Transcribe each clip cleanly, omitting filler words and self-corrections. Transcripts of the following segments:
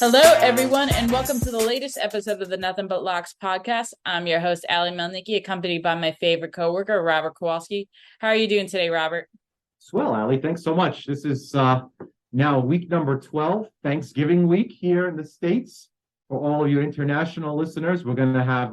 Hello, everyone, and welcome to the latest episode of the Nothing But Locks podcast. I'm your host, Ali Melnicki, accompanied by my favorite coworker, Robert Kowalski. How are you doing today, Robert? Swell, Ali. Thanks so much. This is now week number 12, Thanksgiving week here in the States. For all of you international listeners, we're going to have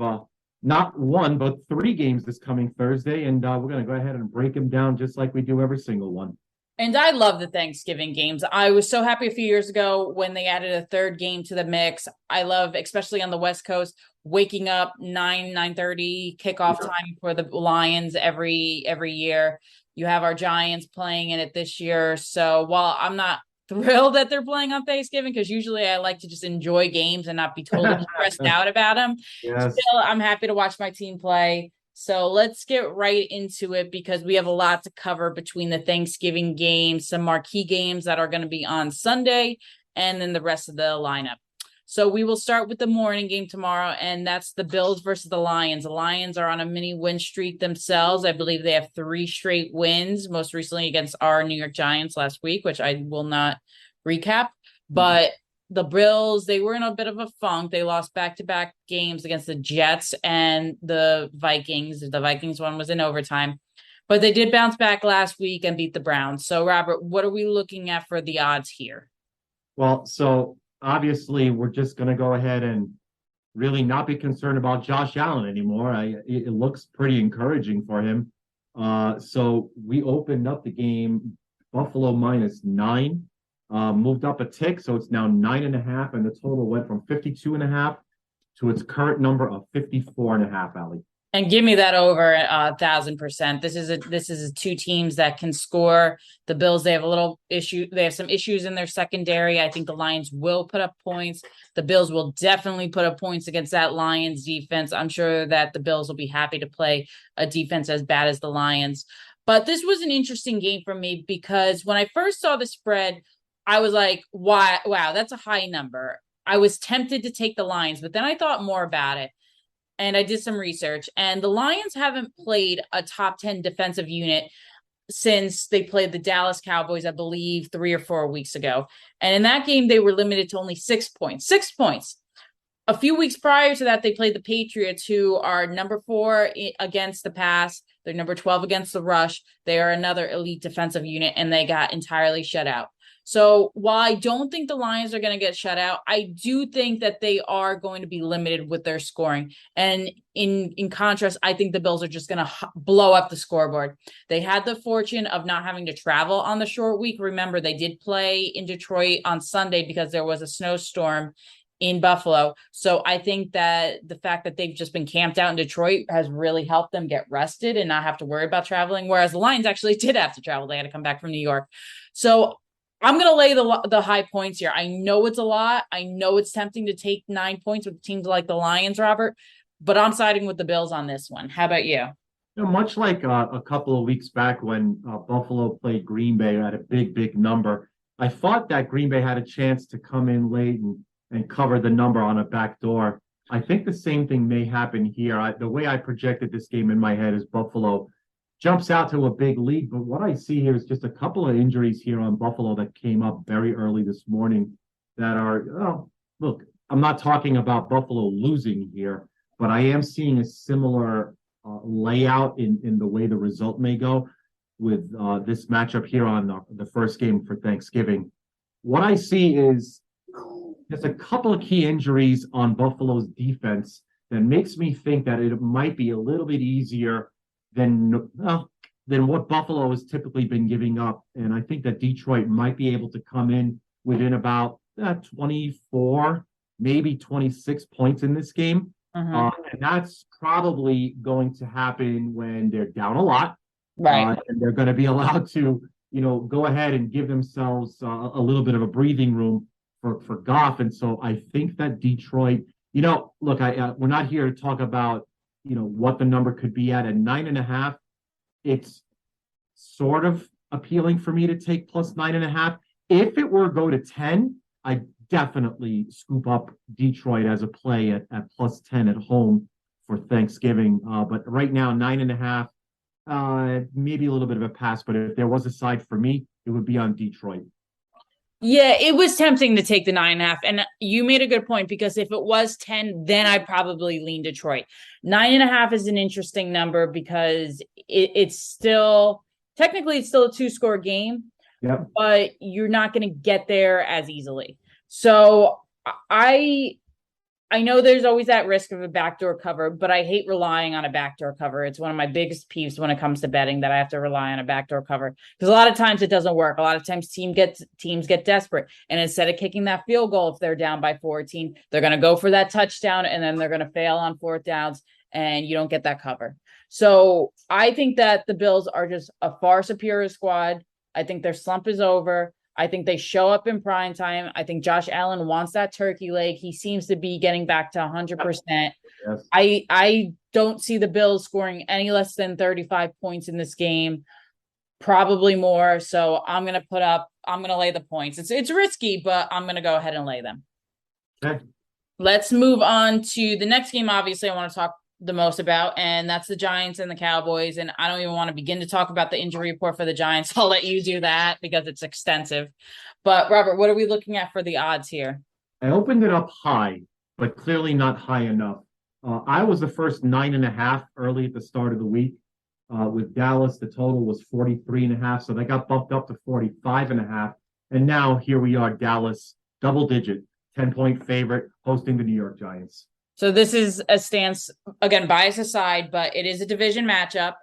not one, but three games this coming Thursday, and we're going to go ahead and break them down just like we do every single one. And I love the Thanksgiving games. I was so happy a few years ago when they added a third game to the mix. I love, especially on the West Coast, waking up 9:30 kickoff time for the Lions every year. You have our Giants playing in it this year. So while I'm not thrilled that they're playing on Thanksgiving, because usually I like to just enjoy games and not be totally stressed out about them, Yes. still I'm happy to watch my team play. So let's get right into it because we have a lot to cover between the Thanksgiving games, some marquee games that are going to be on Sunday, and then the rest of the lineup. So we will start with the morning game tomorrow, and that's the Bills versus the Lions. The Lions are on a mini win streak themselves. I believe they have 3 straight wins, most recently against our New York Giants last week, which I will not recap. But the Bills, they were in a bit of a funk. They lost back-to-back games against the Jets and the Vikings. The Vikings one was in overtime. But they did bounce back last week and beat the Browns. So, Robert, what are we looking at for the odds here? Well, so obviously we're just going to go ahead and really not be concerned about Josh Allen anymore. It looks pretty encouraging for him. So we opened up the game Buffalo -9. Moved up a tick, so it's now 9.5, and the total went from 52.5 to its current number of 54.5, Ali. And give me that over 1,000%. This is two teams that can score. The Bills, they have a little issue. They have some issues in their secondary. I think the Lions will put up points. The Bills will definitely put up points against that Lions defense. I'm sure that the Bills will be happy to play a defense as bad as the Lions. But this was an interesting game for me because when I first saw the spread, I was like, wow, that's a high number. I was tempted to take the Lions, but then I thought more about it. And I did some research, and the Lions haven't played a top 10 defensive unit since they played the Dallas Cowboys, I believe, 3 or 4 weeks ago. And in that game, they were limited to only 6 points. 6 points. A few weeks prior to that, they played the Patriots, who are number 4 against the pass. They're number 12 against the rush. They are another elite defensive unit, and they got entirely shut out. So while I don't think the Lions are going to get shut out, I do think that they are going to be limited with their scoring. And in contrast, I think the Bills are just going to blow up the scoreboard. They had the fortune of not having to travel on the short week. Remember, they did play in Detroit on Sunday because there was a snowstorm in Buffalo. So I think that the fact that they've just been camped out in Detroit has really helped them get rested and not have to worry about traveling. Whereas the Lions actually did have to travel. They had to come back from New York. So I'm going to lay the high points here. I know it's a lot. I know it's tempting to take 9 points with teams like the Lions, Robert, but I'm siding with the Bills on this one. How about you? Much like a couple of weeks back when Buffalo played Green Bay at a big number, I thought that Green Bay had a chance to come in late and cover the number on a back door. I think the same thing may happen here. The way I projected this game in my head is Buffalo jumps out to a big lead. But what I see here is just a couple of injuries here on Buffalo that came up very early this morning that are, oh, look, I'm not talking about Buffalo losing here, but I am seeing a similar layout in the way the result may go with this matchup here on the first game for Thanksgiving. What I see is there's a couple of key injuries on Buffalo's defense that makes me think that it might be a little bit easier than what Buffalo has typically been giving up. And I think that Detroit might be able to come in within about 24, maybe 26 points in this game. And that's probably going to happen when they're down a lot. Right. And they're going to be allowed to, go ahead and give themselves a little bit of a breathing room for Goff. And so I think that Detroit, look, we're not here to talk about what the number could be at 9.5. It's sort of appealing for me to take plus 9.5. If it were to go to 10, I definitely scoop up Detroit as a play at plus 10 at home for Thanksgiving. But right now, 9.5, maybe a little bit of a pass. But if there was a side for me, it would be on Detroit. Yeah, it was tempting to take the 9.5. And you made a good point because if it was 10, then I probably lean Detroit. 9.5 is an interesting number because it's still technically it's still a two-score game, Yep. but you're not going to get there as easily. So I I know there's always that risk of a backdoor cover, but I hate relying on a backdoor cover. It's one of my biggest peeves when it comes to betting that I have to rely on a backdoor cover because a lot of times it doesn't work. A lot of times teams get desperate, and instead of kicking that field goal if they're down by 14, they're going to go for that touchdown, and then they're going to fail on fourth downs, and you don't get that cover. So I think that the Bills are just a far superior squad. I think their slump is over. I think they show up in prime time. I think Josh Allen wants that turkey leg. He seems to be getting back to 100%. Yes. I don't see the Bills scoring any less than 35 points in this game, probably more. So I'm going to lay the points. It's risky, but I'm going to go ahead and lay them. Okay. Let's move on to the next game. Obviously, I want to talk the most about, and that's the Giants and the Cowboys. And I don't even want to begin to talk about the injury report for the Giants. I'll let you do that because it's extensive. But Robert, what are we looking at for the odds here? I opened it up high, but clearly not high enough. I was the first 9.5 early at the start of the week. With Dallas, the total was 43.5. So they got bumped up to 45.5. And now here we are, Dallas, double digit, 10-point favorite, hosting the New York Giants. So this is a stance, again, bias aside, but it is a division matchup.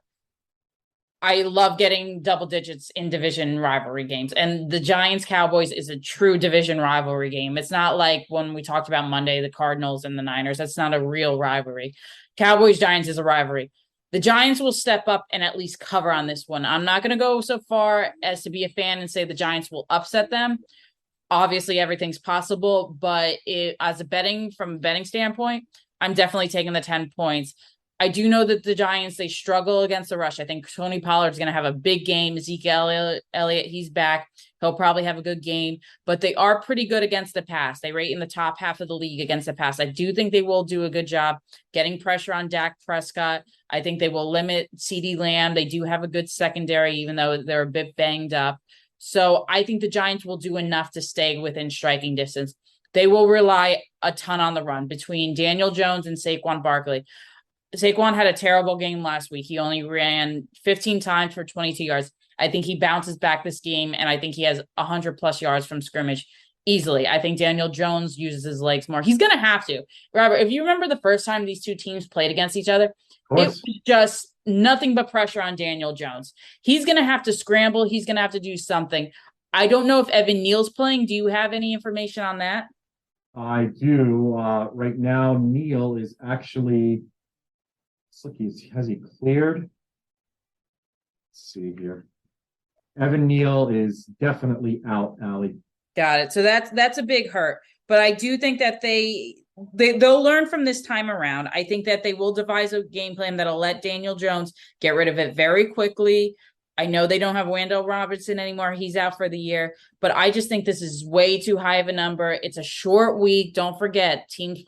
I love getting double digits in division rivalry games. And the Giants Cowboys is a true division rivalry game. It's not like when we talked about Monday, the Cardinals and the Niners. That's not a real rivalry. Cowboys Giants is a rivalry. The Giants will step up and at least cover on this one. I'm not going to go so far as to be a fan and say the Giants will upset them. Obviously, everything's possible, but from a betting standpoint, I'm definitely taking the 10 points. I do know that the Giants, they struggle against the rush. I think Tony Pollard's going to have a big game. Ezekiel Elliott, he's back. He'll probably have a good game, but they are pretty good against the pass. They rate in the top half of the league against the pass. I do think they will do a good job getting pressure on Dak Prescott. I think they will limit CeeDee Lamb. They do have a good secondary, even though they're a bit banged up. So I think the Giants will do enough to stay within striking distance. They will rely a ton on the run between Daniel Jones and Saquon Barkley. Saquon had a terrible game last week. He only ran 15 times for 22 yards. I think he bounces back this game, and I think he has 100 plus yards from scrimmage easily. I think Daniel Jones uses his legs more. He's going to have to. Robert, if you remember the first time these two teams played against each other, it was just nothing but pressure on Daniel Jones. He's going to have to scramble. He's going to have to do something. I don't know if Evan Neal's playing. Do you have any information on that? I do. Right now, Neal is actually, looks like has he cleared? Let's see here. Evan Neal is definitely out, Allie. Got it. So that's a big hurt. But I do think that they'll learn from this time around. I think that they will devise a game plan that'll let Daniel Jones get rid of it very quickly. I know they don't have Wandale Robertson anymore. He's out for the year, but I just think this is way too high of a number. It's a short week. Don't forget, teams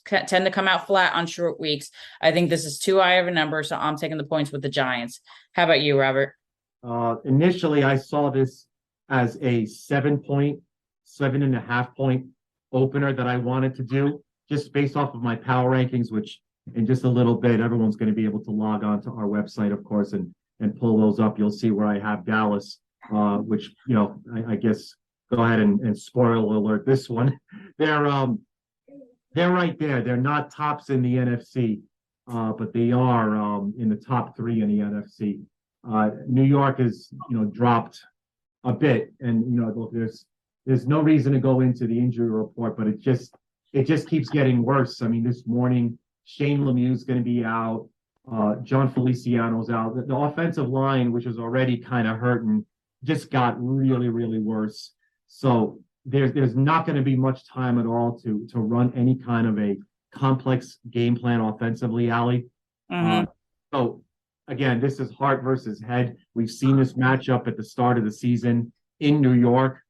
tend to come out flat on short weeks. I think this is too high of a number, so I'm taking the points with the Giants. How about you, Robert? Initially, I saw this as a 7-point, 7.5-point opener that I wanted to do just based off of my power rankings, which in just a little bit, everyone's going to be able to log on to our website, of course, and pull those up. You'll see where I have Dallas, which, I guess go ahead and spoiler alert this one. They're right there. They're not tops in the NFC, but they are in the top three in the NFC. New York is, dropped a bit, and look, there's no reason to go into the injury report, but it just keeps getting worse. I mean, this morning Shane Lemieux's going to be out. John Feliciano's out. The offensive line, which was already kind of hurting, just got really, really worse. So there's not going to be much time at all to run any kind of a complex game plan offensively, Allie. Mm-hmm. So again, this is heart versus head. We've seen this matchup at the start of the season in New York,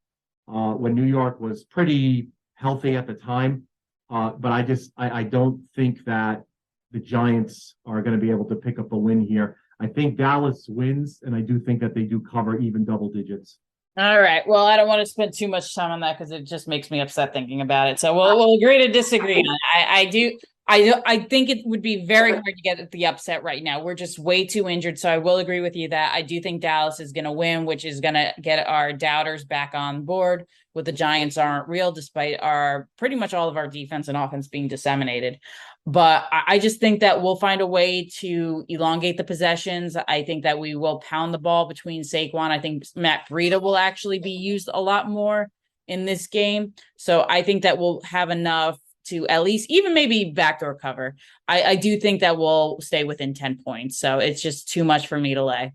when New York was pretty healthy at the time. But I don't think that the Giants are going to be able to pick up a win here. I think Dallas wins, and I do think that they do cover even double digits. All right. Well, I don't want to spend too much time on that because it just makes me upset thinking about it. So we'll agree to disagree on it. I think it would be very hard to get the upset right now. We're just way too injured. So I will agree with you that I do think Dallas is going to win, which is going to get our doubters back on board with the Giants aren't real, despite our pretty much all of our defense and offense being disseminated. But I just think that we'll find a way to elongate the possessions. I think that we will pound the ball between Saquon. I think Matt Breida will actually be used a lot more in this game. So I think that we'll have enough to at least even maybe backdoor cover. I do think that we'll stay within 10 points. So it's just too much for me to lay.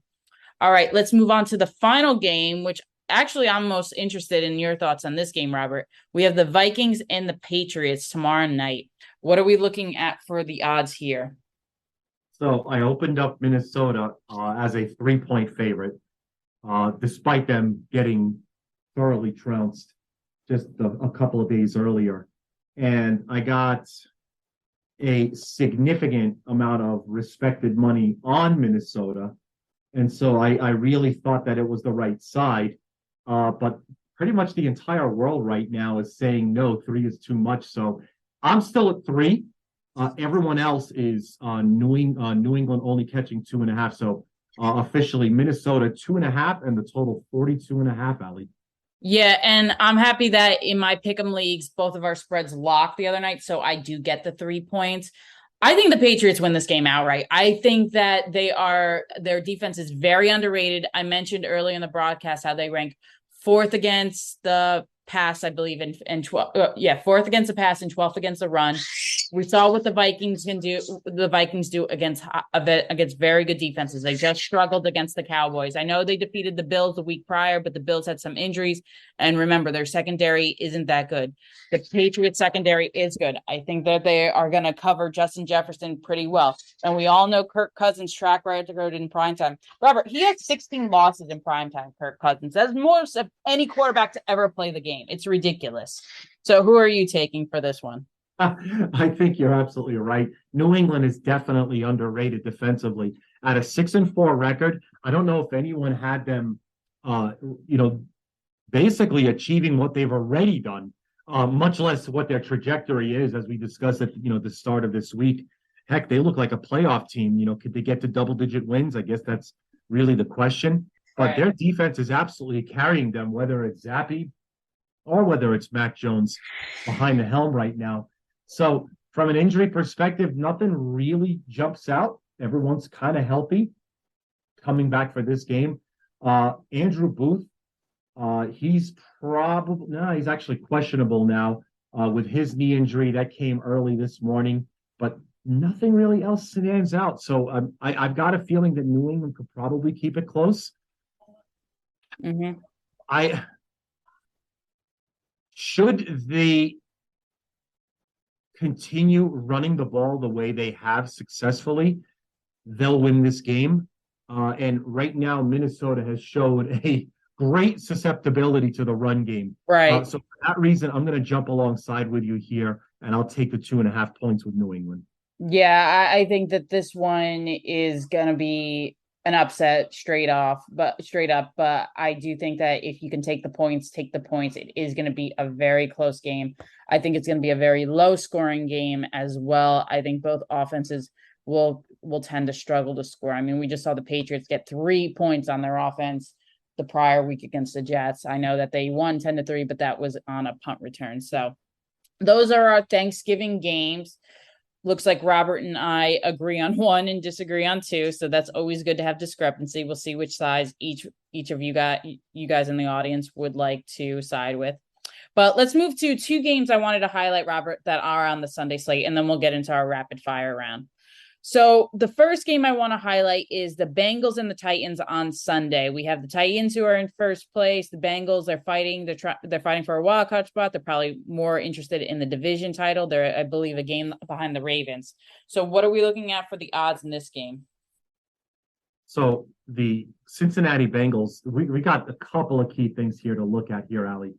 All right, let's move on to the final game, which actually I'm most interested in your thoughts on this game, Robert. We have the Vikings and the Patriots tomorrow night. What are we looking at for the odds here? So I opened up Minnesota as a 3-point favorite, despite them getting thoroughly trounced just a couple of days earlier. And I got a significant amount of respected money on Minnesota. And so I really thought that it was the right side. But pretty much the entire world right now is saying no, 3 is too much. So I'm still at 3. Everyone else is New England only catching 2.5. So officially Minnesota 2.5 and the total 42.5, Ali. Yeah, and I'm happy that in my pick'em leagues, both of our spreads locked the other night, so I do get the 3 points. I think the Patriots win this game outright. I think that their defense is very underrated. I mentioned earlier in the broadcast how they rank fourth against the pass, I believe, and 12, fourth against the pass and 12th against the run. We saw what the Vikings can do. The Vikings do against very good defenses. They just struggled against the Cowboys. I know they defeated the Bills the week prior, but the Bills had some injuries. And remember, their secondary isn't that good. The Patriots secondary is good. I think that they are going to cover Justin Jefferson pretty well. And we all know Kirk Cousins' track record in primetime. Robert, he has 16 losses in primetime, Kirk Cousins. That's most of any quarterback to ever play the game. It's ridiculous. So who are you taking for this one? I think you're absolutely right. New England is definitely underrated defensively. At a 6-4 record, I don't know if anyone had them, uh, you know, basically achieving what they've already done, much less what their trajectory is, as we discussed at the start of this week. Heck, they look like a playoff team. Could they get to double-digit wins? I guess that's really the question. But their defense is absolutely carrying them, whether it's Zappy or whether it's Mac Jones behind the helm right now. So from an injury perspective, nothing really jumps out. Everyone's kind of healthy coming back for this game. Andrew Booth, he's he's actually questionable now with his knee injury that came early this morning, but nothing really else stands out. So I've got a feeling that New England could probably keep it close. Mm-hmm. Should they continue running the ball the way they have successfully, they'll win this game. And right now, Minnesota has showed a great susceptibility to the run game. Right. So for that reason, I'm going to jump alongside with you here, and I'll take the 2.5 points with New England. Yeah, I think that this one is going to be an upset straight up. But I do think that if you can take the points, take the points. It is going to be a very close game. I think it's going to be a very low scoring game as well. I think both offenses will tend to struggle to score. I mean, we just saw the Patriots get 3 points on their offense the prior week against the Jets. I know that they won 10-3, but that was on a punt return. So those are our Thanksgiving games. Looks like Robert and I agree on one and disagree on two. So that's always good to have discrepancy. We'll see which sides each of you guys in the audience would like to side with. But let's move to 2 games I wanted to highlight, Robert, that are on the Sunday slate, and then we'll get into our rapid fire round. So the first game I want to highlight is the Bengals and the Titans on Sunday. We have the Titans who are in first place. The Bengals, they're fighting. They're fighting for a wild card spot. They're probably more interested in the division title. They're, I believe, a game behind the Ravens. So what are we looking at for the odds in this game? So the Cincinnati Bengals, we got a couple of key things here to look at here, Ali.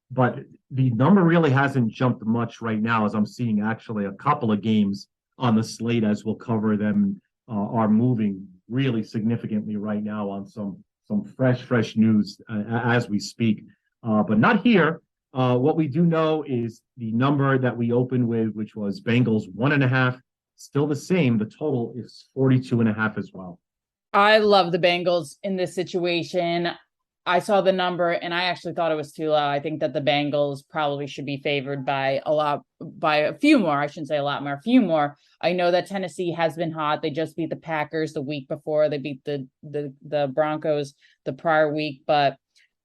But the number really hasn't jumped much right now, as I'm seeing actually a couple of games on the slate, as we'll cover them, are moving really significantly right now on some some fresh news as we speak. But not here. What we do know is the number that we opened with, which was Bengals 1.5, still the same. The total is 42.5 as well. I love the Bengals in this situation. I saw the number and I actually thought it was too low. I think that the Bengals probably should be favored by a few more. I shouldn't say a lot more, a few more. I know that Tennessee has been hot. They just beat the Packers the week before. They beat the Broncos the prior week, but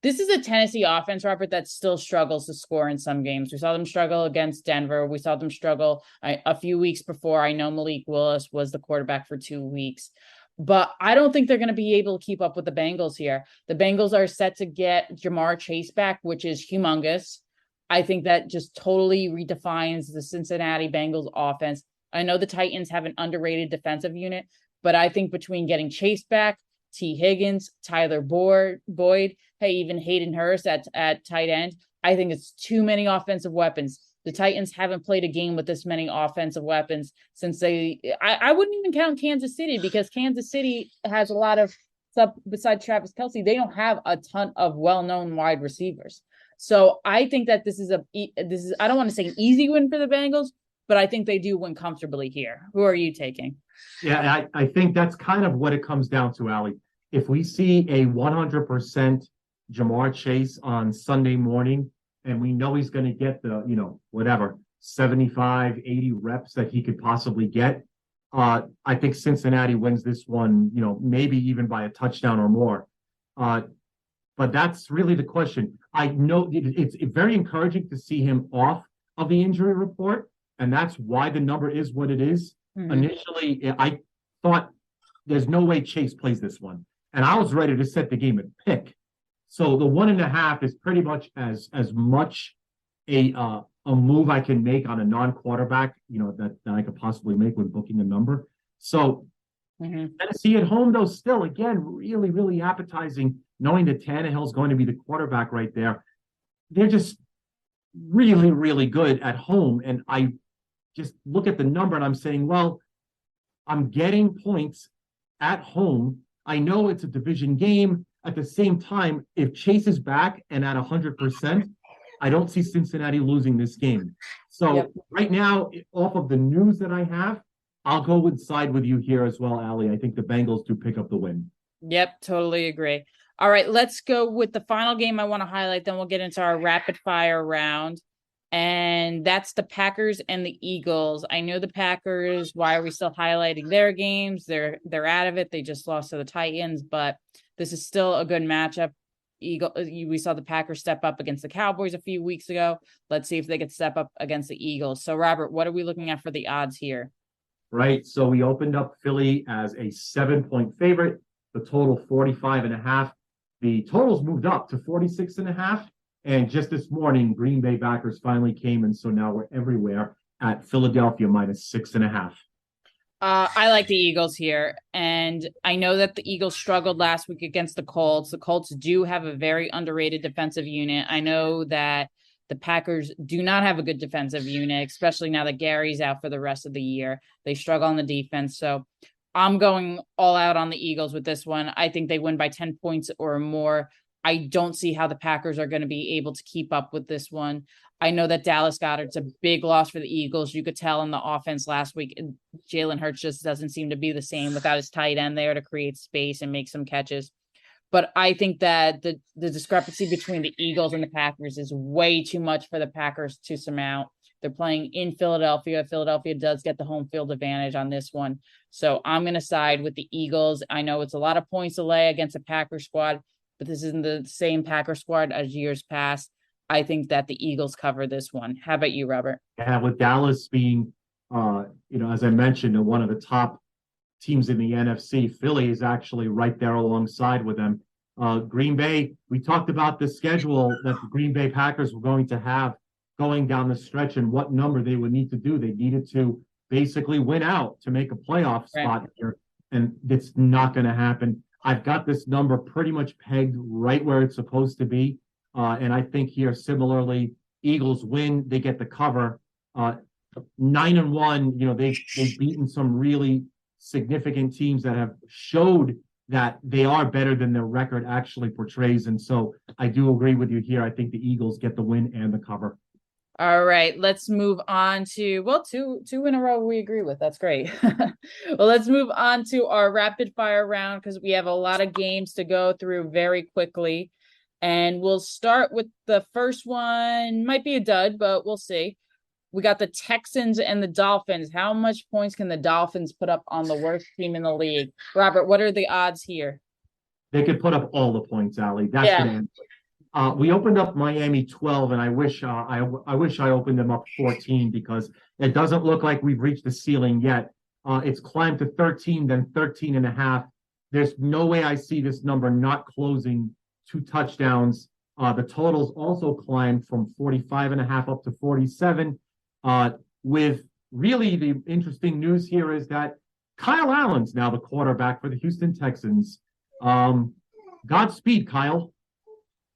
this is a Tennessee offense, Robert, that still struggles to score in some games. We saw them struggle against Denver. We saw them struggle a few weeks before. I know Malik Willis was the quarterback for 2 weeks. But I don't think they're going to be able to keep up with the Bengals here. The Bengals are set to get Jamar Chase back, which is humongous. I think that just totally redefines the Cincinnati Bengals offense. I know the Titans have an underrated defensive unit, but I think between getting Chase back, T. Higgins, Tyler Boyd, hey, even Hayden Hurst at tight end, I think it's too many offensive weapons. The Titans haven't played a game with this many offensive weapons since I wouldn't even count Kansas City, because Kansas City has a lot of stuff besides Travis Kelce. They don't have a ton of well-known wide receivers. So I think that this is I don't want to say an easy win for the Bengals, but I think they do win comfortably here. Who are you taking? Yeah, I think that's kind of what it comes down to, Allie. If we see a 100% Jamar Chase on Sunday morning, and we know he's going to get the, 75, 80 reps that he could possibly get, I think Cincinnati wins this one, maybe even by a touchdown or more. But that's really the question. I know it's very encouraging to see him off of the injury report, and that's why the number is what it is. Mm-hmm. Initially, I thought there's no way Chase plays this one, and I was ready to set the game at pick. So the 1.5 is pretty much as much a move I can make on a non-quarterback, that I could possibly make when booking a number. So Tennessee at home, though, still, again, really, really appetizing, knowing that Tannehill's going to be the quarterback right there. They're just really, really good at home. And I just look at the number and I'm saying, well, I'm getting points at home. I know it's a division game. At the same time, if Chase is back and at 100%, I don't see Cincinnati losing this game. So Right now, off of the news that I have, I'll go side with you here as well, Allie. I think the Bengals do pick up the win. Yep, totally agree. All right, let's go with the final game I want to highlight. Then we'll get into our rapid fire round. And that's the Packers and the Eagles. I know the Packers. Why are we still highlighting their games? They're out of it. They just lost to the Titans, but this is still a good matchup. We saw the Packers step up against the Cowboys a few weeks ago. Let's see if they could step up against the Eagles. So, Robert, what are we looking at for the odds here? Right. So we opened up Philly as a 7-point favorite. The total 45.5. The totals moved up to 46.5. And just this morning, Green Bay backers finally came, and so now we're everywhere at Philadelphia -6.5. I like the Eagles here, and I know that the Eagles struggled last week against the Colts. The Colts do have a very underrated defensive unit. I know that the Packers do not have a good defensive unit, especially now that Gary's out for the rest of the year. They struggle on the defense, so I'm going all out on the Eagles with this one. I think they win by 10 points or more. I don't see how the Packers are going to be able to keep up with this one. I know that Dallas Goedert's a big loss for the Eagles. You could tell in the offense last week, Jalen Hurts just doesn't seem to be the same without his tight end there to create space and make some catches. But I think that the discrepancy between the Eagles and the Packers is way too much for the Packers to surmount. They're playing in Philadelphia. Philadelphia does get the home field advantage on this one. So I'm going to side with the Eagles. I know it's a lot of points to lay against a Packers squad, but this isn't the same Packer squad as years past. I think that the Eagles cover this one. How about you, Robert? Yeah, with Dallas being, as I mentioned, one of the top teams in the NFC, Philly is actually right there alongside with them. Green Bay, we talked about the schedule that the Green Bay Packers were going to have going down the stretch and what number they would need to do. They needed to basically win out to make a playoff spot here, and it's not going to happen. I've got this number pretty much pegged right where it's supposed to be. And I think here, similarly, Eagles win, they get the cover. 9-1, they've beaten some really significant teams that have showed that they are better than their record actually portrays. And so I do agree with you here. I think the Eagles get the win and the cover. All right, let's move on to, well, two in a row we agree with. That's great. Well, let's move on to our rapid fire round because we have a lot of games to go through very quickly. And we'll start with the first one. Might be a dud, but we'll see. We got the Texans and the Dolphins. How much points can the Dolphins put up on the worst team in the league? Robert, what are the odds here? They could put up all the points, Allie. That's Yeah. the answer. We opened up Miami 12, and I wish I wish I opened them up 14 because it doesn't look like we've reached the ceiling yet. It's climbed to 13, then 13 and a half. There's no way I see this number not closing 2 touchdowns. The totals also climbed from 45 and a half up to 47. With really the interesting news here is that Kyle Allen's now the quarterback for the Houston Texans. Godspeed, Kyle.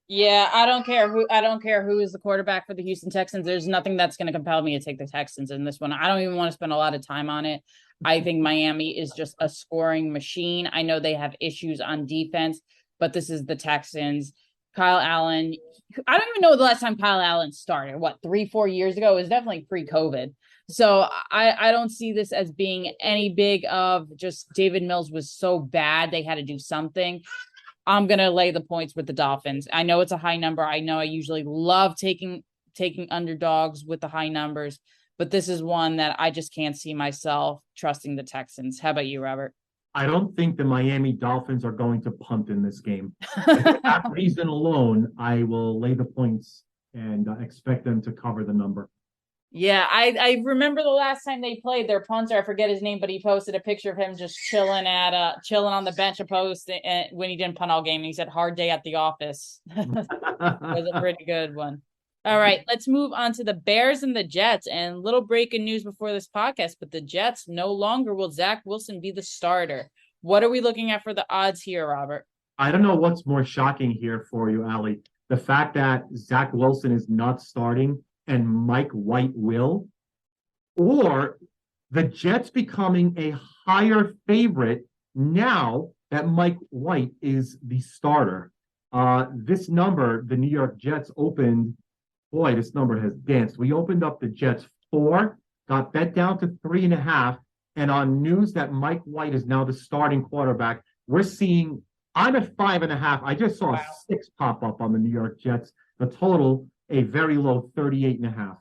Yeah, I don't care who is the quarterback for the Houston Texans. There's nothing that's going to compel me to take the Texans in this one. I don't even want to spend a lot of time on it. I think Miami is just a scoring machine. I know they have issues on defense, but this is the Texans. Kyle Allen, I don't even know the last time Kyle Allen started. What, 3-4 years ago? It was definitely pre-COVID. So I don't see this as being any big of just David Mills was so bad they had to do something. I'm going to lay the points with the Dolphins. I know it's a high number. I know I usually love taking underdogs with the high numbers, but this is one that I just can't see myself trusting the Texans. How about you, Robert? I don't think the Miami Dolphins are going to punt in this game. For that reason alone, I will lay the points and expect them to cover the number. Yeah, I remember the last time they played their punter. I forget his name, but he posted a picture of him just chilling on the bench a post when he didn't punt all game. And he said, "Hard day at the office." Was a pretty good one. All right, let's move on to the Bears and the Jets. And little breaking news before this podcast, but the Jets no longer will Zach Wilson be the starter. What are we looking at for the odds here, Robert? I don't know what's more shocking here for you, Allie. The fact that Zach Wilson is not starting and Mike White will, or the Jets becoming a higher favorite now that Mike White is the starter. This number, the New York Jets opened, boy, this number has danced. We opened up the Jets 4, got bet down to 3.5, and on news that Mike White is now the starting quarterback, we're seeing, I'm at 5.5. I just saw a 6 pop up on the New York Jets. The total, a very low 38.5.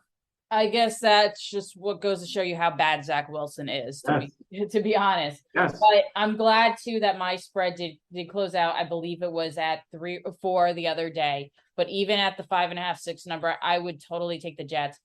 I guess that's just what goes to show you how bad Zach Wilson is, to be honest. Yes. But I'm glad too that my spread did close out. I believe it was at 3 or 4 the other day. But even at the 5.5, 6 number, I would totally take the Jets.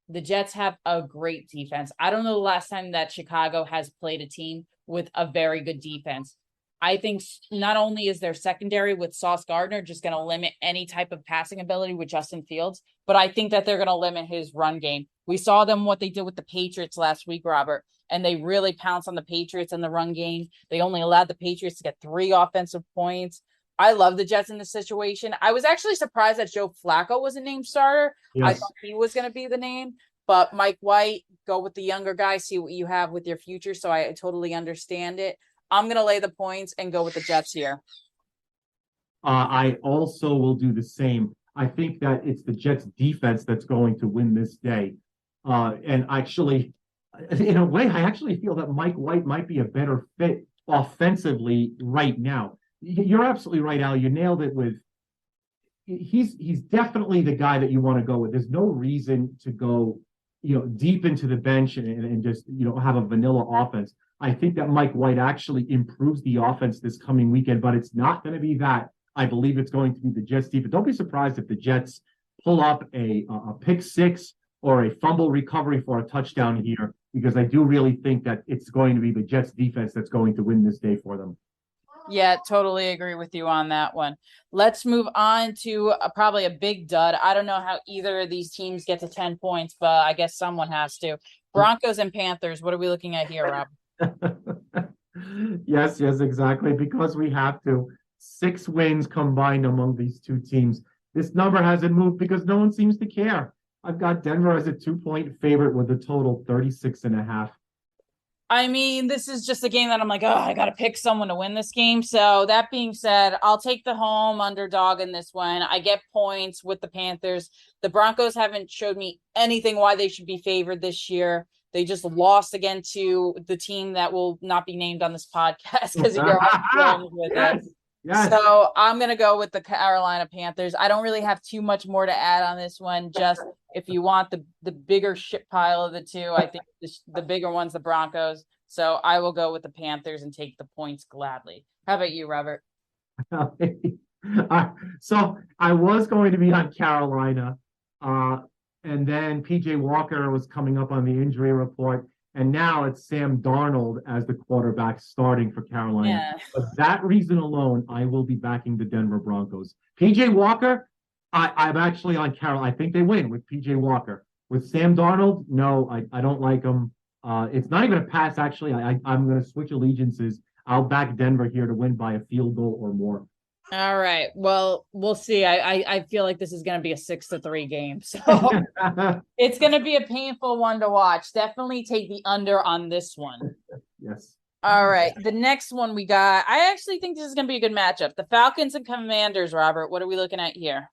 The Jets have a great defense. I don't know the last time that Chicago has played a team with a very good defense. I think not only is their secondary with Sauce Gardner just going to limit any type of passing ability with Justin Fields, but I think that they're going to limit his run game. We saw them what they did with the Patriots last week, Robert, and they really pounced on the Patriots in the run game. They only allowed the Patriots to get 3 offensive points. I love the Jets in this situation. I was actually surprised that Joe Flacco was a named starter. Yes. I thought he was going to be the name, but Mike White, go with the younger guy, see what you have with your future. So I totally understand it. I'm going to lay the points and go with the Jets here. I also will do the same. I think that it's the Jets defense that's going to win this day. And actually, in a way, I actually feel that Mike White might be a better fit offensively right now. You're absolutely right, Al. You nailed it with he's definitely the guy that you want to go with. There's no reason to go, deep into the bench and just, have a vanilla offense. I think that Mike White actually improves the offense this coming weekend, but it's not going to be that. I believe it's going to be the Jets defense. Don't be surprised if the Jets pull up a pick 6 or a fumble recovery for a touchdown here, because I do really think that it's going to be the Jets defense that's going to win this day for them. Yeah, totally agree with you on that one. Let's move on to probably a big dud. I don't know how either of these teams get to 10 points, but I guess someone has to. Broncos and Panthers. What are we looking at here, Rob? Yes, exactly. Because we have to. 6 wins combined among these two teams. This number hasn't moved because no one seems to care. I've got Denver as a 2-point favorite with a total 36.5. I mean, this is just a game that I'm like, oh, I got to pick someone to win this game. So that being said, I'll take the home underdog in this one. I get points with the Panthers. The Broncos haven't showed me anything why they should be favored this year. They just lost again to the team that will not be named on this podcast because of your problems with it. Yes, yes. So I'm gonna go with the Carolina Panthers. I don't really have too much more to add on this one. Just if you want the bigger shit pile of the two, I think the bigger one's the Broncos. So I will go with the Panthers and take the points gladly. How about you, Robert? So I was going to be on Carolina, uh, and then PJ Walker was coming up on the injury report, and now it's Sam Darnold as the quarterback starting for Carolina. Yeah. For that reason alone, I will be backing the Denver Broncos. PJ Walker, I'm actually on Carol. I think they win with PJ Walker. With Sam Darnold, no, I don't like him. It's not even a pass, actually. I'm going to switch allegiances. I'll back Denver here to win by a field goal or more. All right. Well, we'll see. I feel like this is going to be a 6-3 game. So it's going to be a painful one to watch. Definitely take the under on this one. Yes. All right. The next one we got, I actually think this is going to be a good matchup. The Falcons and Commanders, Robert. What are we looking at here?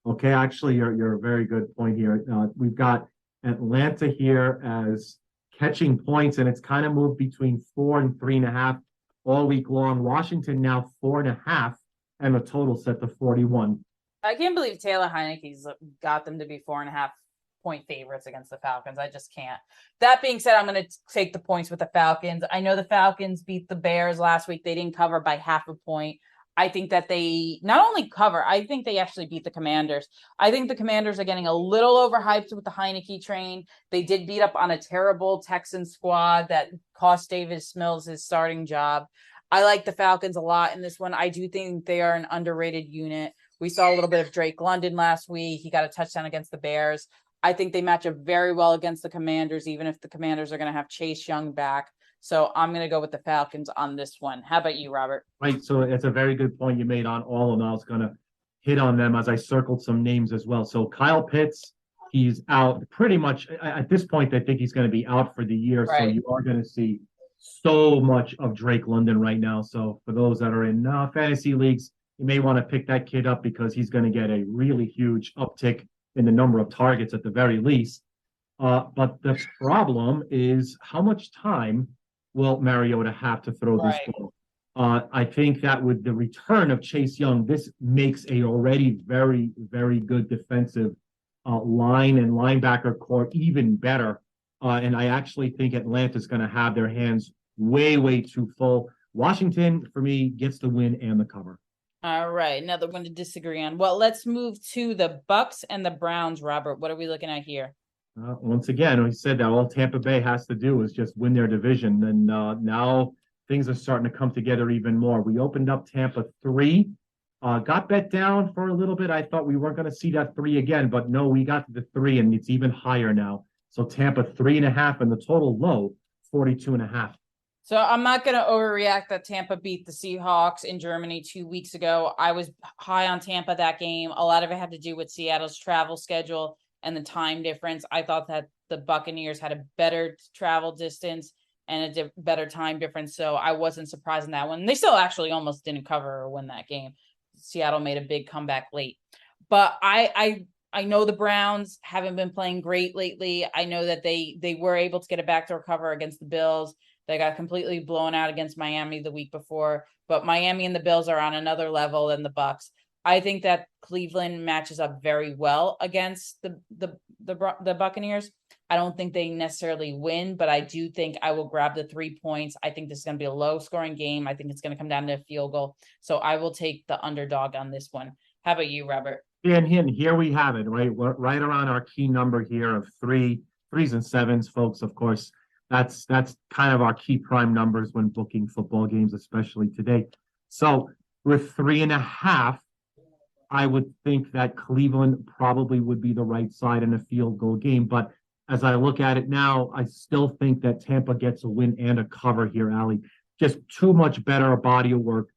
Okay, actually, you're a very good point here. We've got Atlanta here as catching points, and it's kind of moved between 4 and 3.5 all week long. Washington now 4.5, and the total set to 41. I can't believe Taylor Heineke's got them to be 4.5-point favorites against the Falcons. I just can't. That being said, I'm going to take the points with the Falcons. I know the Falcons beat the Bears last week. They didn't cover by half a point. I think that they not only cover, I think they actually beat the Commanders. I think the Commanders are getting a little overhyped with the Heineke train. They did beat up on a terrible Texan squad that cost Davis Mills his starting job. I like the Falcons a lot in this one. I do think they are an underrated unit. We saw a little bit of Drake London last week. He got a touchdown against the Bears. I think they match up very well against the Commanders, even if the Commanders are going to have Chase Young back. So I'm going to go with the Falcons on this one. How about you, Robert? Right. So it's a very good point you made on all of them. I was going to hit on them as I circled some names as well. So Kyle Pitts, he's out pretty much at this point. I think he's going to be out for the year. Right. So you are going to see so much of Drake London right now. So for those that are in fantasy leagues, you may want to pick that kid up because he's going to get a really huge uptick in the number of targets at the very least. But the problem is how much time will Mariota have to throw this ball? I think that with the return of Chase Young, this makes a already very, very good defensive line and linebacker core even better. And I actually think Atlanta's going to have their hands way, way too full. Washington, for me, gets the win and the cover. All right. Another one to disagree on. Well, let's move to the Bucks and the Browns, Robert. What are we looking at here? Once again, we said that all Tampa Bay has to do is just win their division. And now things are starting to come together even more. We opened up Tampa 3, got bet down for a little bit. I thought we weren't going to see that 3 again, but no, we got to the 3 and it's even higher now. So Tampa 3.5 and the total low 42.5. So I'm not going to overreact that Tampa beat the Seahawks in Germany 2 weeks ago. I was high on Tampa that game. A lot of it had to do with Seattle's travel schedule and the time difference. I thought that the Buccaneers had a better travel distance and a better time difference. So I wasn't surprised in that one. They still actually almost didn't cover or win that game. Seattle made a big comeback late. But I know the Browns haven't been playing great lately. I know that they were able to get a backdoor cover against the Bills. They got completely blown out against Miami the week before. But Miami and the Bills are on another level than the Bucs. I think that Cleveland matches up very well against the Buccaneers. I don't think they necessarily win, but I do think I will grab the 3 points. I think this is going to be a low-scoring game. I think it's going to come down to a field goal. So I will take the underdog on this one. How about you, Robert? And here we have it, right? We're right around our key number here of 3s and 7s, folks. Of course, that's kind of our key prime numbers when booking football games, especially today. So with 3.5, I would think that Cleveland probably would be the right side in a field goal game. But as I look at it now, I still think that Tampa gets a win and a cover here, Ali. Just too much better body of work,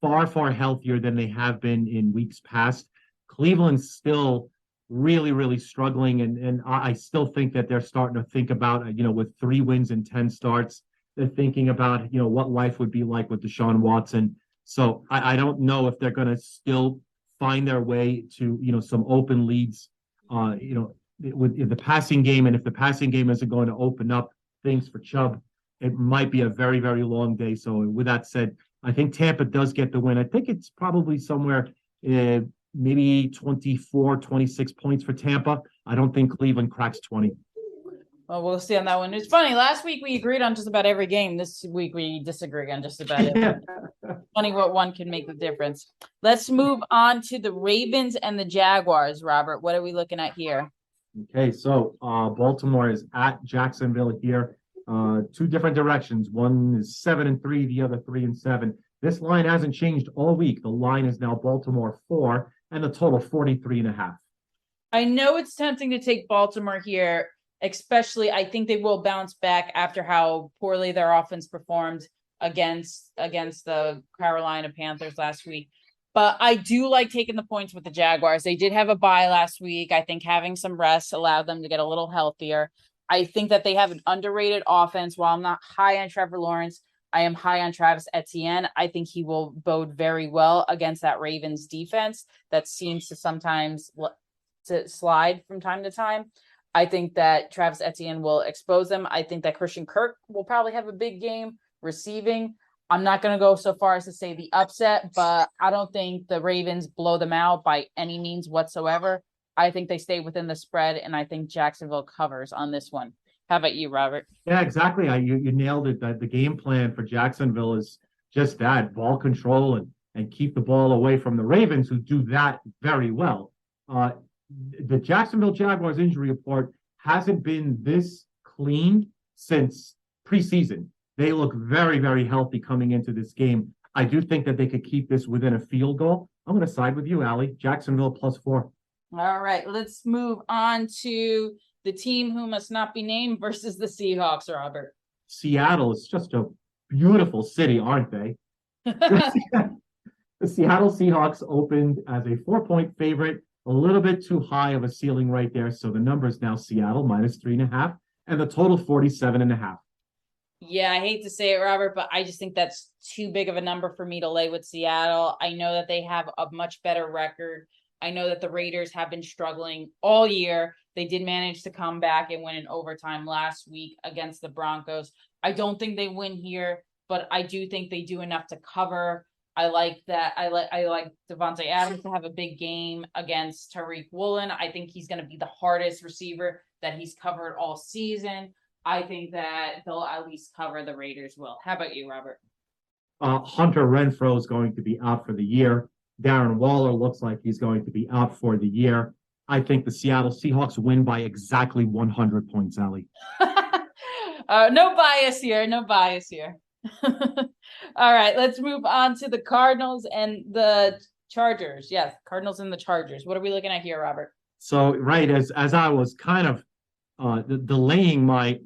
far, far healthier than they have been in weeks past. Cleveland still really, really struggling. And I still think that they're starting to think about, with 3 wins and 10 starts, they're thinking about, what life would be like with Deshaun Watson. So I don't know if they're going to still find their way to, some open leads, with the passing game. And if the passing game isn't going to open up things for Chubb, it might be a very, very long day. So with that said, I think Tampa does get the win. I think it's probably somewhere maybe 24, 26 points for Tampa. I don't think Cleveland cracks 20. Well, we'll see on that one. It's funny. Last week we agreed on just about every game. This week we disagree on just about it. Funny what one can make the difference. Let's move on to the Ravens and the Jaguars, Robert. What are we looking at here? Okay, so Baltimore is at Jacksonville here. 2 different directions. One is 7-3, the other 3-7. This line hasn't changed all week. The line is now Baltimore 4 and the total 43.5. I know it's tempting to take Baltimore here, especially I think they will bounce back after how poorly their offense performed against the Carolina Panthers last week. But I do like taking the points with the Jaguars. They did have a bye last week. I think having some rest allowed them to get a little healthier. I think that they have an underrated offense. While I'm not high on Trevor Lawrence, I am high on Travis Etienne. I think he will bode very well against that Ravens defense that seems to sometimes to slide from time to time. I think that Travis Etienne will expose them. I think that Christian Kirk will probably have a big game receiving. I'm not going to go so far as to say the upset, but I don't think the Ravens blow them out by any means whatsoever. I think they stay within the spread, and I think Jacksonville covers on this one. How about you, Robert? Yeah, exactly. You nailed it. The game plan for Jacksonville is just that: ball control and keep the ball away from the Ravens, who do that very well. The Jacksonville Jaguars injury report hasn't been this clean since preseason. They look very, very healthy coming into this game. I do think that they could keep this within a field goal. I'm going to side with you, Allie. Jacksonville +4. All right, let's move on to the team who must not be named versus the Seahawks, Robert. Seattle is just a beautiful city, aren't they? The Seattle Seahawks opened as a 4-point favorite, a little bit too high of a ceiling right there. So the number is now Seattle -3.5, and the total 47.5. Yeah, I hate to say it, Robert, but I just think that's too big of a number for me to lay with Seattle. I know that they have a much better record. I know that the Raiders have been struggling all year. They did manage to come back and win in overtime last week against the Broncos. I don't think they win here, but I do think they do enough to cover. I like that. I like Devontae Adams to have a big game against Tariq Woolen. I think he's going to be the hardest receiver that he's covered all season. I think that they'll at least cover. The Raiders will. How about you, Robert? Hunter Renfrow is going to be out for the year. Darren Waller looks like he's going to be out for the year. I think the Seattle Seahawks win by exactly 100 points, Allie. No bias here. No bias here. All right, let's move on to the Cardinals and the Chargers. Yes, Cardinals and the Chargers. What are we looking at here, Robert? So, right, as I was kind of delaying my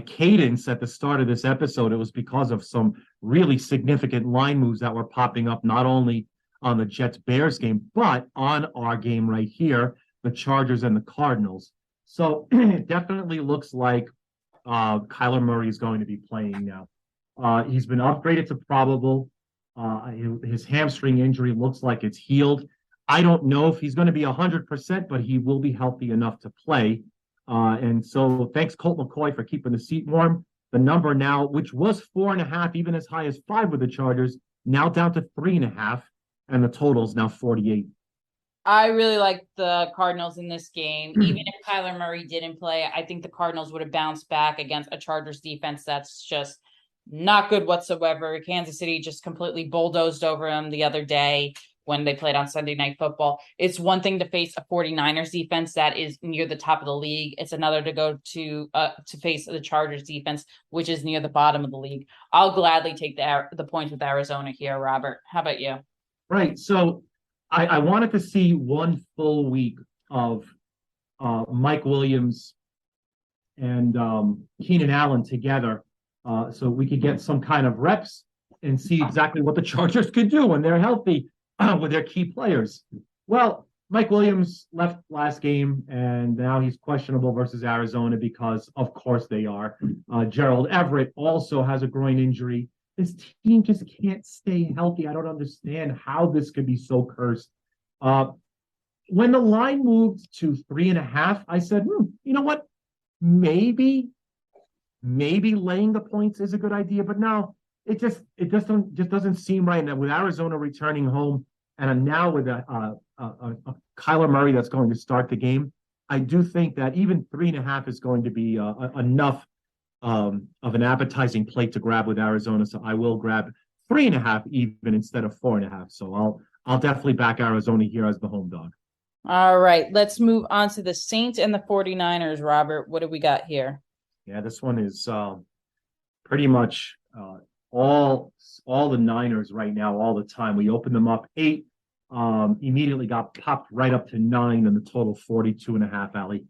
cadence at the start of this episode, it was because of some really significant line moves that were popping up, not only on the Jets-Bears game, but on our game right here, the Chargers and the Cardinals. So it definitely looks like Kyler Murray is going to be playing now. He's been upgraded to probable. His hamstring injury looks like it's healed. I don't know if he's going to be 100%, but he will be healthy enough to play. And so thanks, Colt McCoy, for keeping the seat warm. The number now, which was 4.5, even as high as 5 with the Chargers, now down to 3.5, and the total is now 48. I really like the Cardinals in this game. Even if Kyler Murray didn't play, I think the Cardinals would have bounced back against a Chargers defense that's just not good whatsoever. Kansas City just completely bulldozed over them the other day when they played on Sunday Night Football. It's one thing to face a 49ers defense that is near the top of the league. It's another to go to face the Chargers defense, which is near the bottom of the league. I'll gladly take the points with Arizona here, Robert. How about you? Right. So I wanted to see one full week of Mike Williams and Keenan Allen together so we could get some kind of reps and see exactly what the Chargers could do when they're healthy with their key players. Well, Mike Williams left last game, and now he's questionable versus Arizona because, of course, they are. Gerald Everett also has a groin injury. This team just can't stay healthy. I don't understand how this could be so cursed. Uh, when the line moved to 3.5, I said, you know what? Maybe, maybe laying the points is a good idea, but now it just doesn't seem right. And with Arizona returning home, and now with a Kyler Murray that's going to start the game, I do think that even 3.5 is going to be enough of an appetizing plate to grab with Arizona. So I will grab 3.5 even instead of 4.5. So I'll definitely back Arizona here as the home dog. All right, let's move on to the Saints and the 49ers, Robert. What do we got here? Yeah, this one is pretty much all the Niners right now, all the time. We opened them up 8, immediately got popped right up to 9, and the total 42.5, Allie.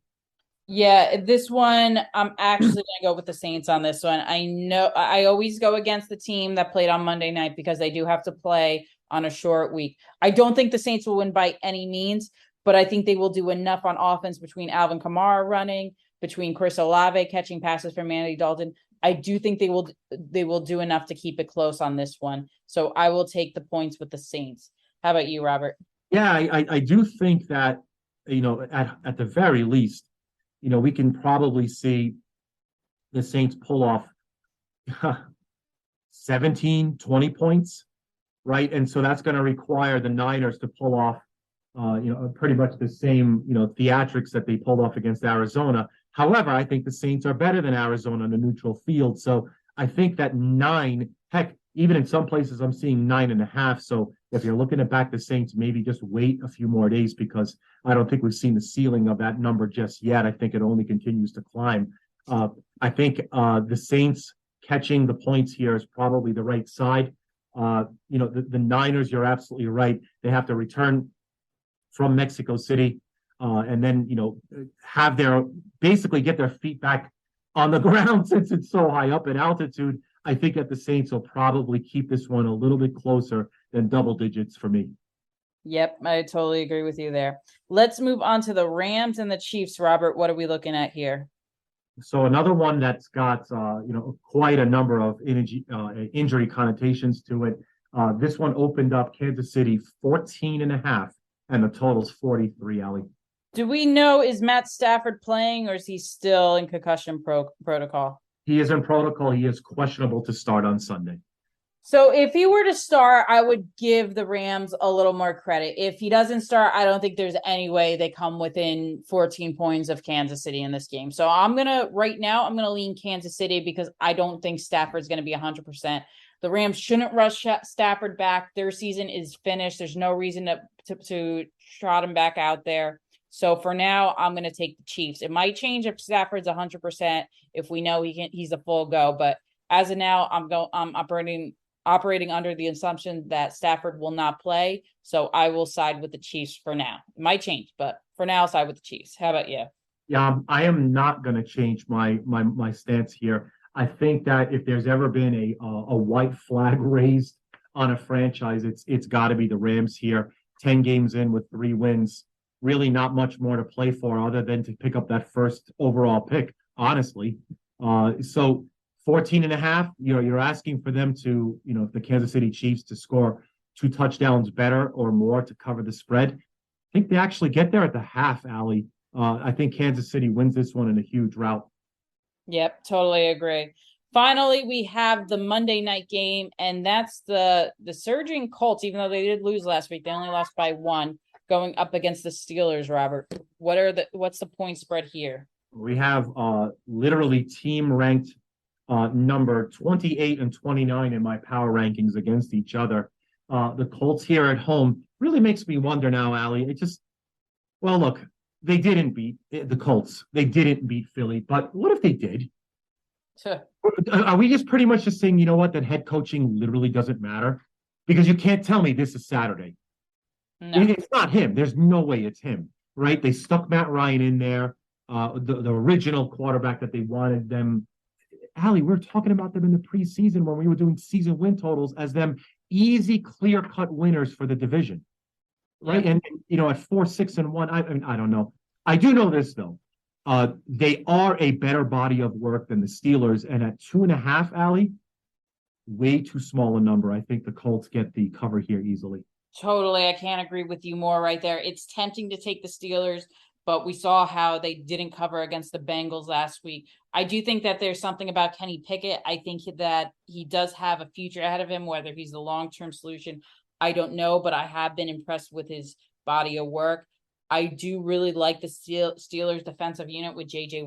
Yeah, this one, I'm actually going to go with the Saints on this one. I know I always go against the team that played on Monday night because they do have to play on a short week. I don't think the Saints will win by any means, but I think they will do enough on offense between Alvin Kamara running, between Chris Olave catching passes from Andy Dalton. I do think they will do enough to keep it close on this one. So I will take the points with the Saints. How about you, Robert? Yeah, I do think that, at the very least, we can probably see the Saints pull off 17, 20 points, right? And so that's going to require the Niners to pull off, pretty much the same, theatrics that they pulled off against Arizona. However, I think the Saints are better than Arizona on the neutral field. So I think that 9, heck, even in some places, I'm seeing 9.5. So if you're looking to back the Saints, maybe just wait a few more days because I don't think we've seen the ceiling of that number just yet. I think it only continues to climb. I think the Saints catching the points here is probably the right side. The Niners, you're absolutely right. They have to return from Mexico City and then, have basically get their feet back on the ground since it's so high up in altitude. I think that the Saints will probably keep this one a little bit closer than double digits for me. Yep, I totally agree with you there. Let's move on to the Rams and the Chiefs, Robert. What are we looking at here? So another one that's got quite a number of injury connotations to it. This one opened up Kansas City 14.5, and the total's 43, Ellie. Do we know, is Matt Stafford playing or is he still in concussion protocol? He is in protocol. He is questionable to start on Sunday. So if he were to start, I would give the Rams a little more credit. If he doesn't start, I don't think there's any way they come within 14 points of Kansas City in this game. So I'm going to lean Kansas City because I don't think Stafford's going to be 100%. The Rams shouldn't rush Stafford back. Their season is finished. There's no reason to trot him back out there. So for now, I'm going to take the Chiefs. It might change if Stafford's 100%, if we know he's a full go. But as of now, I'm operating under the assumption that Stafford will not play. So I will side with the Chiefs for now. It might change, but for now, I'll side with the Chiefs. How about you? Yeah, I am not going to change my stance here. I think that if there's ever been a white flag raised on a franchise, it's got to be the Rams here. 10 games in with 3 wins, really not much more to play for other than to pick up that first overall pick, honestly. So 14.5, you're asking for them to, the Kansas City Chiefs to score 2 touchdowns better or more to cover the spread. I think they actually get there at the half, Allie. I think Kansas City wins this one in a huge rout. Yep, totally agree. Finally, we have the Monday night game, and that's the surging Colts. Even though they did lose last week, they only lost by 1, going up against the Steelers. Robert, what's the point spread here? We have literally team ranked number 28 and 29 in my power rankings against each other. The Colts here at home really makes me wonder now, Allie. Look, they didn't beat the Colts. They didn't beat Philly, but what if they did? Sure. Are we just pretty much just saying, that head coaching literally doesn't matter? Because you can't tell me this is Saturday. No. It's not him. There's no way it's him, right? They stuck Matt Ryan in there, the original quarterback that they wanted them. Allie, we were talking about them in the preseason when we were doing season win totals as them easy, clear-cut winners for the division. right? Yep. And at 4-6-1, I mean, I don't know. I do know this though. They are a better body of work than the Steelers, and at 2.5, Allie, way too small a number. I think the Colts get the cover here easily. Totally. I can't agree with you more right there. It's tempting to take the Steelers, but we saw how they didn't cover against the Bengals last week. I do think that there's something about Kenny Pickett. I think that he does have a future ahead of him, whether he's the long-term solution. I don't know, but I have been impressed with his body of work. I do really like the Steelers defensive unit with TJ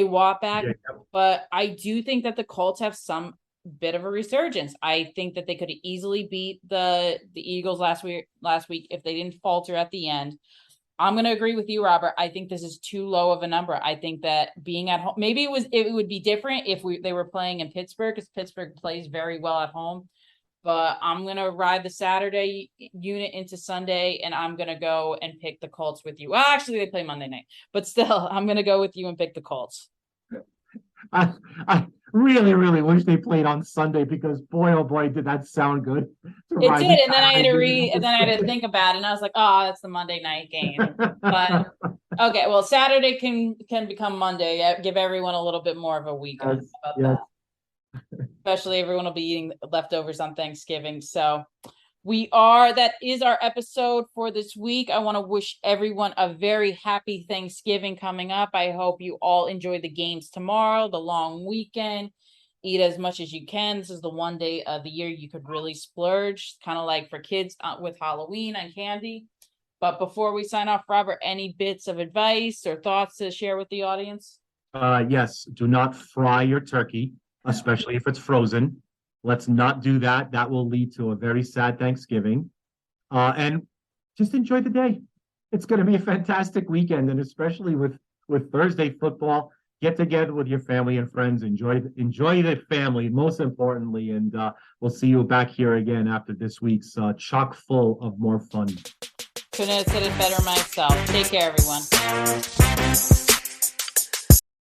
Watt back, Yeah. but I do think that the Colts have some bit of a resurgence. I think that they could easily beat the Eagles last week if they didn't falter at the end. I'm going to agree with you, Robert. I think this is too low of a number. I think that being at home, maybe it would be different if they were playing in Pittsburgh, because Pittsburgh plays very well at home. But I'm going to ride the Saturday unit into Sunday, and I'm going to go and pick the Colts with you. Well, actually, they play Monday night, but still, I'm going to go with you and pick the Colts. I, I really, really wish they played on Sunday because boy, oh boy, did that sound good. It did, and then I had to and then I had to think about it, and I was like, oh, that's the Monday night game. But okay, well, Saturday can become Monday. Give everyone a little bit more of a weekend. Yes, How about yes. that? Especially everyone will be eating leftovers on Thanksgiving. So that is our episode for this week. I want to wish everyone a very happy Thanksgiving coming up. I hope you all enjoy the games tomorrow, the long weekend. Eat as much as you can. This is the one day of the year you could really splurge, kind of like for kids with Halloween and candy. But before we sign off, Robert, any bits of advice or thoughts to share with the audience? Yes, do not fry your turkey, especially if it's frozen. Let's not do that. That will lead to a very sad Thanksgiving. And just enjoy the day. It's going to be a fantastic weekend, and especially with Thursday football, get together with your family and friends. Enjoy the family, most importantly, and we'll see you back here again after this week's chock full of more fun. Couldn't have said it better myself. Take care, everyone.